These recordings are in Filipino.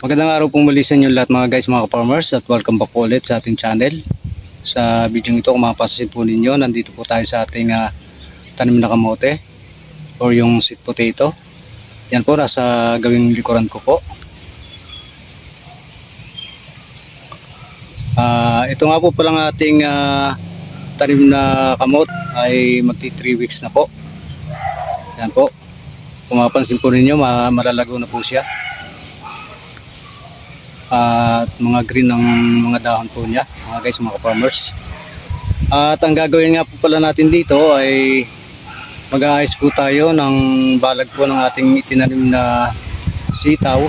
Magandang araw pong muli sa inyo lahat mga guys, mga ka-farmers, at welcome back po ulit sa ating channel. Sa video ito, kung mapapansin po ninyo, nandito po tayo sa ating tanim na kamote or yung sweet potato. Yan po, nasa gawing likuran ko po. Ito nga po palang ating tanim na kamot ay magti 3 weeks na po. Yan po, kung mapapansin po ninyo, malalago na po siya. At mga green ang mga dahon po niya, mga guys, mga farmers. At ang gagawin nga po pala natin dito ay mag-aayos po tayo ng balag po ng ating itinanim na sitaw.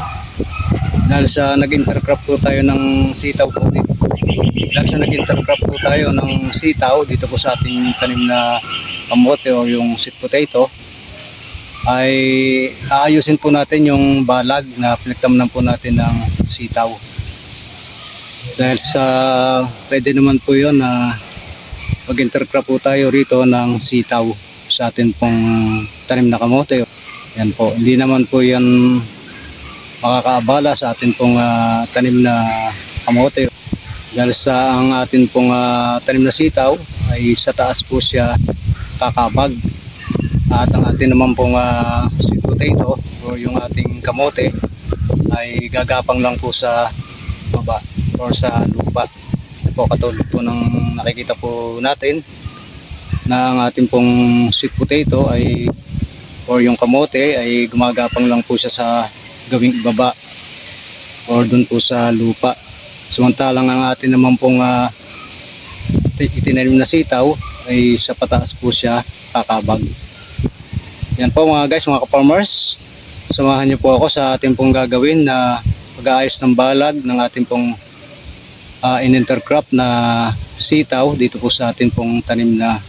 Dahil sa nag-intercrop po tayo ng sitaw po dito. Dahil sa nag-intercrop po tayo ng sitaw dito po sa ating tanim na kamote o yung sweet potato, ay aayusin po natin yung balag na pinagtamnan po natin ng sitaw. Dahil sa pwede naman po yun na mag-intercrop po tayo rito ng sitaw sa atin pong tanim na kamote. Yan po, hindi naman po yan makakaabala sa atin pong tanim na kamote. Dahil sa ang atin pong tanim na sitaw ay sa taas po siya kakabag. At ang atin naman pong sweet potato o yung ating kamote ay gagapang lang po sa baba or sa lupa. Po, katulad po ng nakikita po natin na ang ating pong sweet potato ay or yung kamote ay gumagapang lang po siya sa gawing baba or dun po sa lupa. Samantalang ang atin naman pong itinanim na sitaw ay sa pataas po siya kakabag. Yan po mga guys, mga ka-farmers, samahan niyo po ako sa ating pong gagawin na pag-aayos ng balag ng ating pong in-intercrop na sitaw dito po sa ating pong tanim na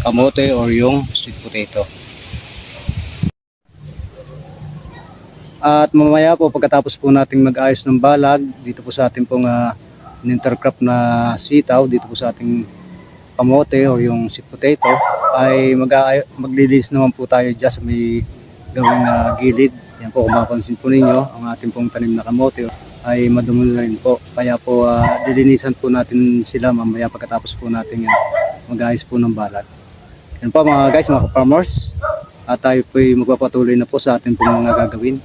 kamote or yung sweet potato. At mamaya po pagkatapos po nating mag-ayos ng balag dito po sa ating pong in-intercrop na sitaw dito po sa ating kamote o yung sweet potato, ay maglilis naman po tayo dyan sa may gawing gilid. Yan po, kung mapansin po ninyo, ang ating pong tanim na kamote ay madumi na rin po. Kaya po dilinisan po natin sila mamaya pagkatapos po natin yan mag-ayos po ng balag. Yan po mga guys, mga farmers, at tayo po ay magpapatuloy na po sa ating pong mga gagawin.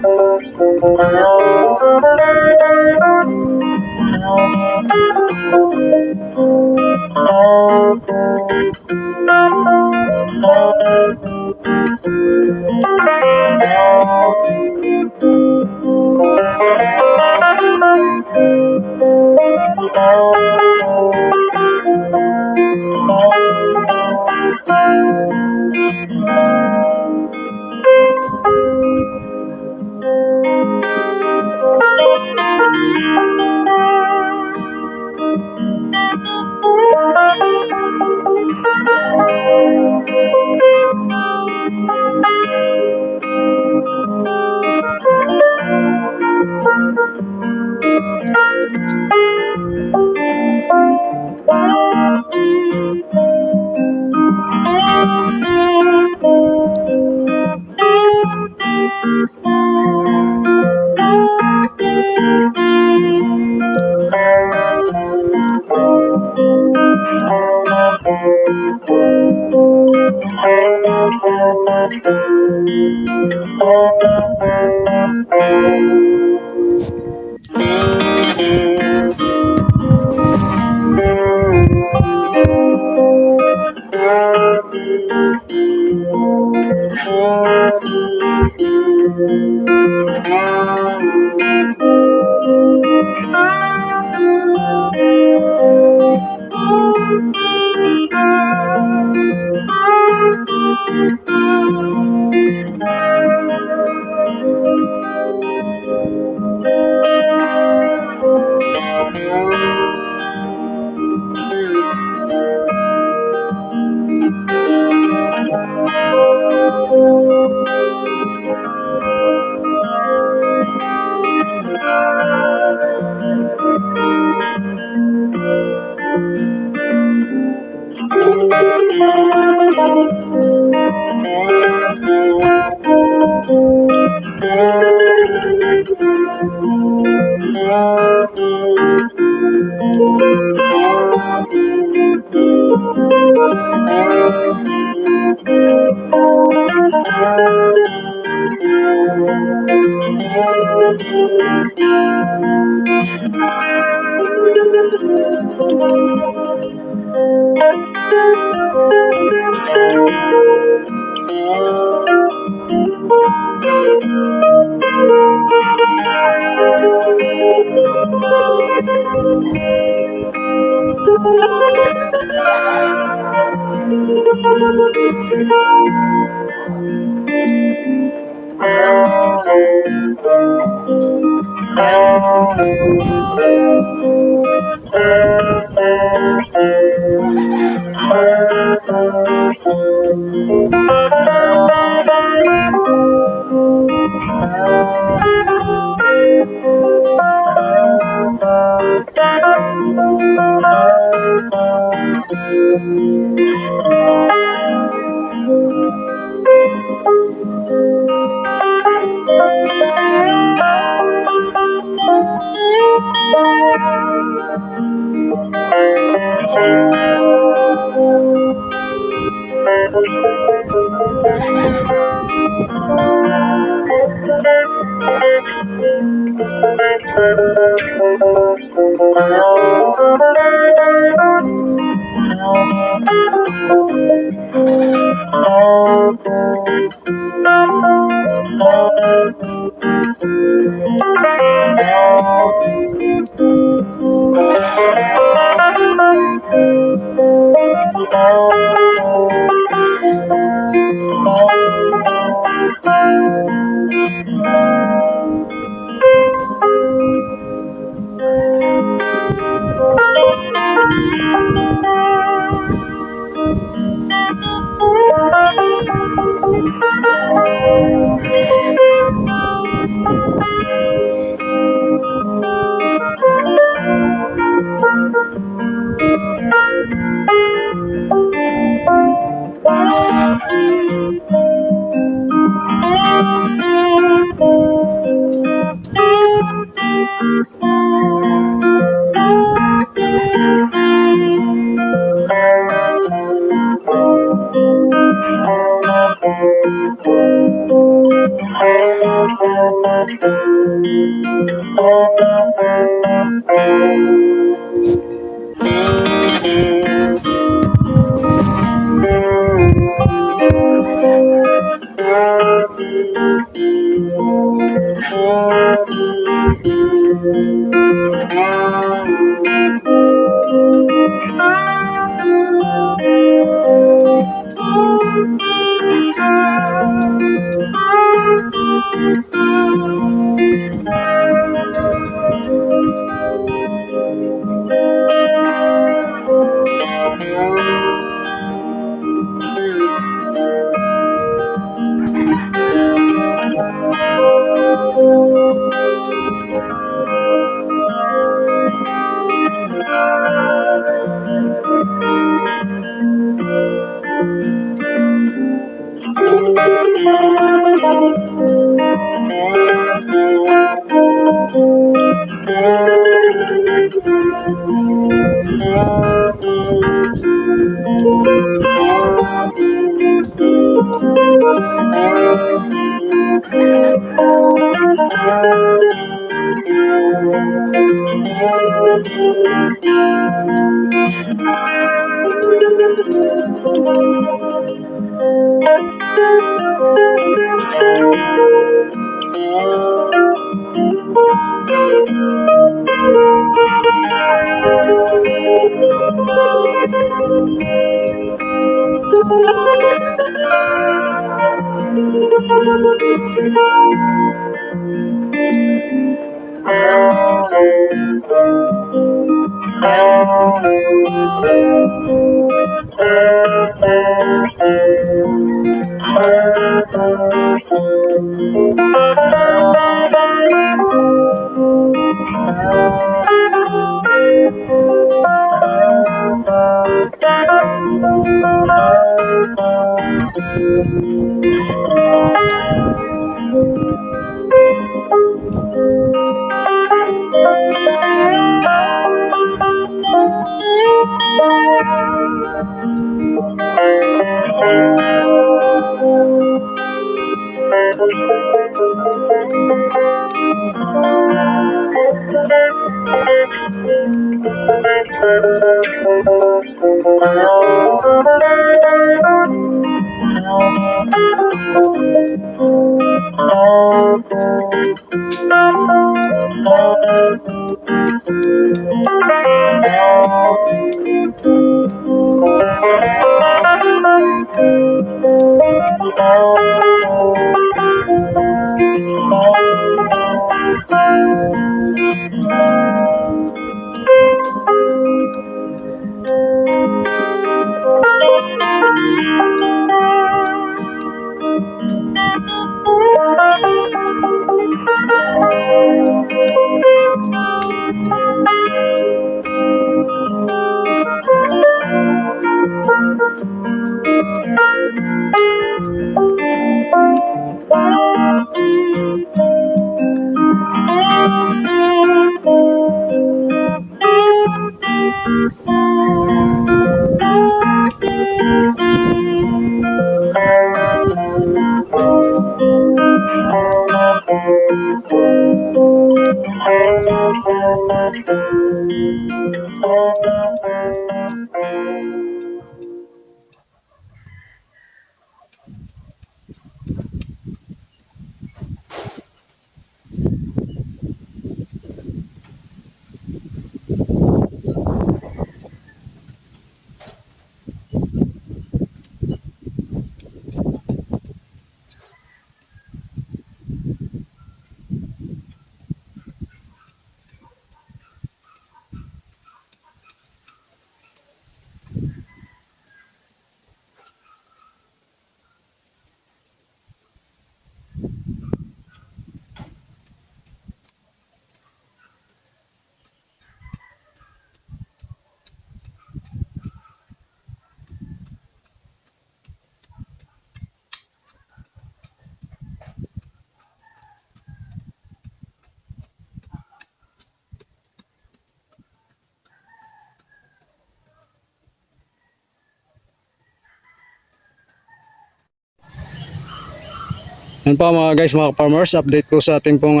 Yan po mga guys, mga farmers, update po sa ating pong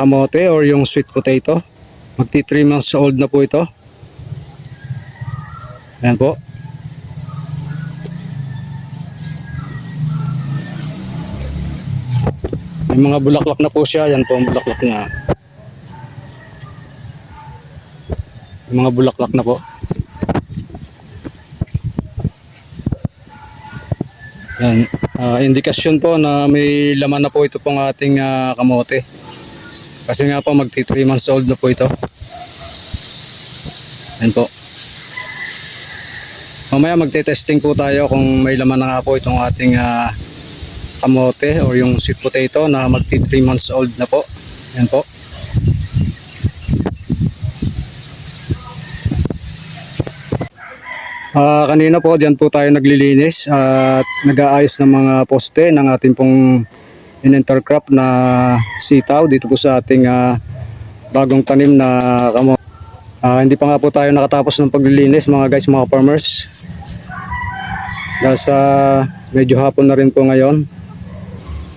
kamote or yung sweet potato. Magti 3 months old na po ito. Yan po. May mga bulaklak na po siya. Yan po ang bulaklak niya. May mga bulaklak na po. Yan. Indikasyon po na may laman na po ito pong ating kamote. Kasi nga po magti 3 months old na po ito. Yan po. Mamaya magte-testing po tayo kung may laman na nga po itong ating kamote or yung sweet potato na magti 3 months old na po. Yan po. Kanina po diyan po tayo naglilinis at nag-aayos ng mga poste ng ating pong in-intercrop na sitaw dito po sa ating bagong tanim na kamote. Hindi pa nga po tayo nakatapos ng paglilinis mga guys, mga farmers. Dahil sa medyo hapon na rin po ngayon.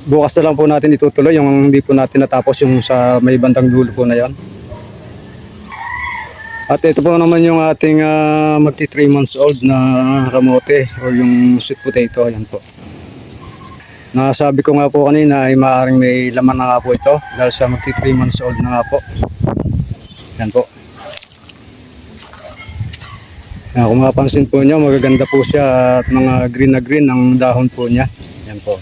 Bukas na lang po natin itutuloy yung hindi po natin natapos yung sa may bandang dulo po na yon. At ito po naman yung ating magti 3 months old na kamote or yung sweet potato. Ayan po. Nasabi ko nga po kanina ay maaaring may laman na nga po ito dahil sa magti 3 months old na nga po. Ayan po. Kung mapapansin po nyo, magaganda po siya at mga green na green ang dahon po niya. Ayan po.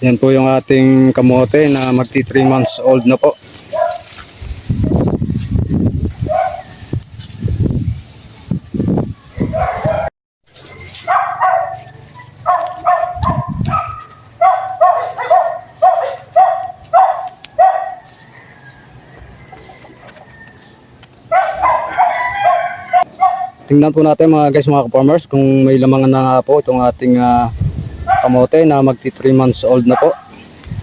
Yan po yung ating kamote na magti 3 months old na po. Tingnan po natin mga guys, mga farmers, kung may lamangan na nga po itong ating kamote na magti 3 months old na po.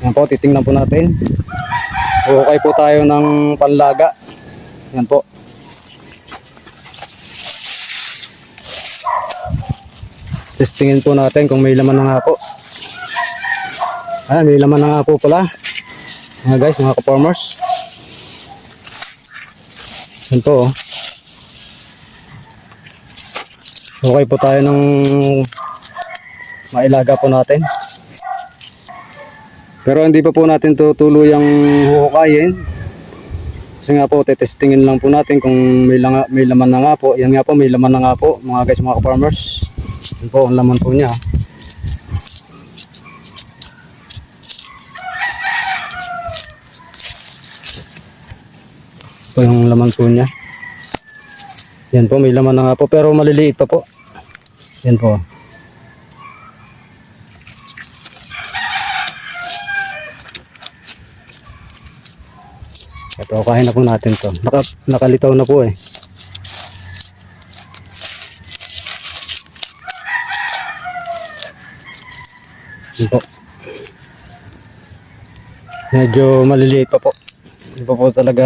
Yan po, titingnan po natin. Okay po tayo ng panlaga. Yan po. Testingin po natin kung may laman na nga po. Ayan, may laman na nga po pala. Mga guys, mga ka-farmers. Yan po. Okay po tayo ng mailaga po natin. Pero hindi pa po natin tutuluyang huhukayin. Kasi nga po, tetestingin lang po natin kung may laman na nga po. Yan nga po, may laman na nga po mga guys, mga farmers. Yan po, ang laman po niya. Ito yung laman po niya. Yan po, may laman na nga po pero maliliit pa po. Yan po. Ito, kain na po natin to. Nakalitaw na po eh. Yan po. Medyo maliliit pa po. Hindi pa po talaga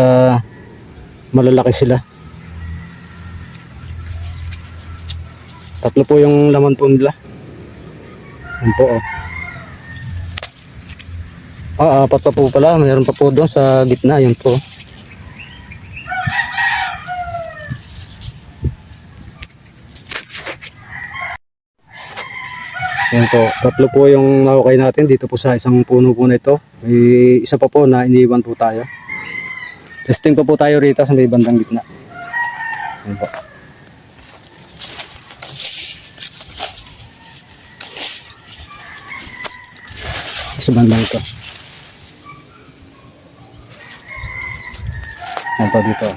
malalaki sila. Tatlo po yung laman po nila. Yan po oh. Apat pa po pala. Mayroon pa po doon sa gitna. Yan po. Yan po. Tatlo po yung nakukay natin dito po sa isang puno po na ito. May isa pa po na iniwan po tayo. Testing pa po tayo rito sa may bandang gitna. Yan po. Sa bandang ito. Yan po dito.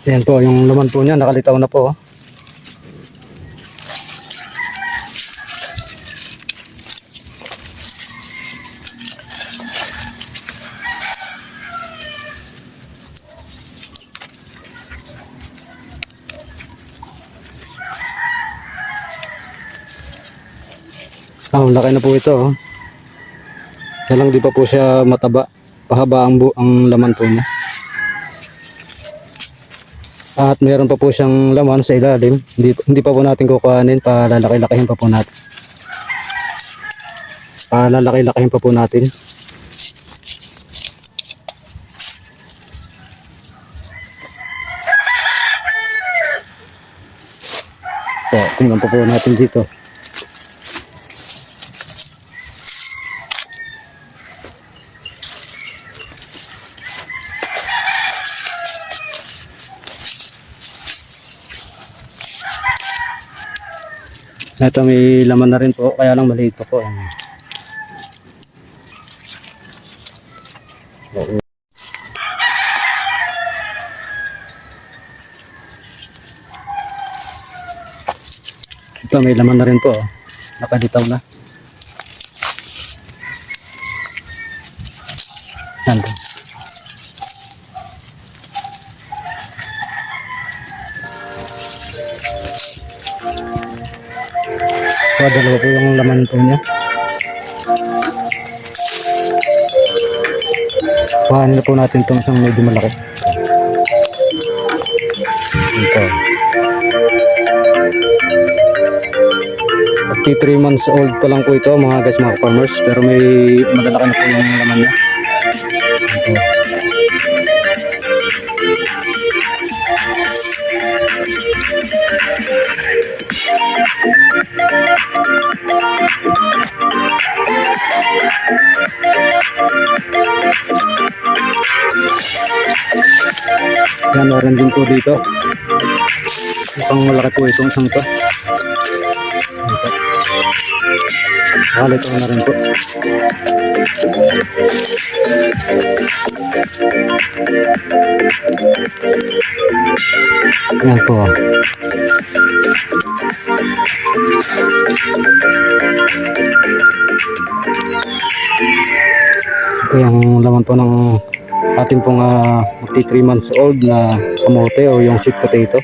Yan po, yung laman po niya nakalitaw na po. Ang laki na po ito. Oh. Kaya lang di pa po siya mataba. Pahaba ang laman po niya. At meron pa po siyang laman sa ilalim. Hindi pa po natin kukuhanin. Palalaki-lakihin pa po natin. Palalaki-lakihin pa po natin. So, tingnan po natin dito. Ito may laman na rin po, kaya lang maliit po. Ito may laman na rin po. Nakaditaw na. Yan po. So, dalawa po yung laman po niya. Kuhanin na po natin itong isang medyo malaki. Ito. 3 months old pa lang po ito mga guys, mga farmers. Pero may malalaki na po yung laman niya. Ito. Yan, meron din po dito. Isang malaki po itong isang to. Ito. Halit na rin po. Yan po. Ito yung laman po ng ating pong 3 months old na kamote o yung sweet potato.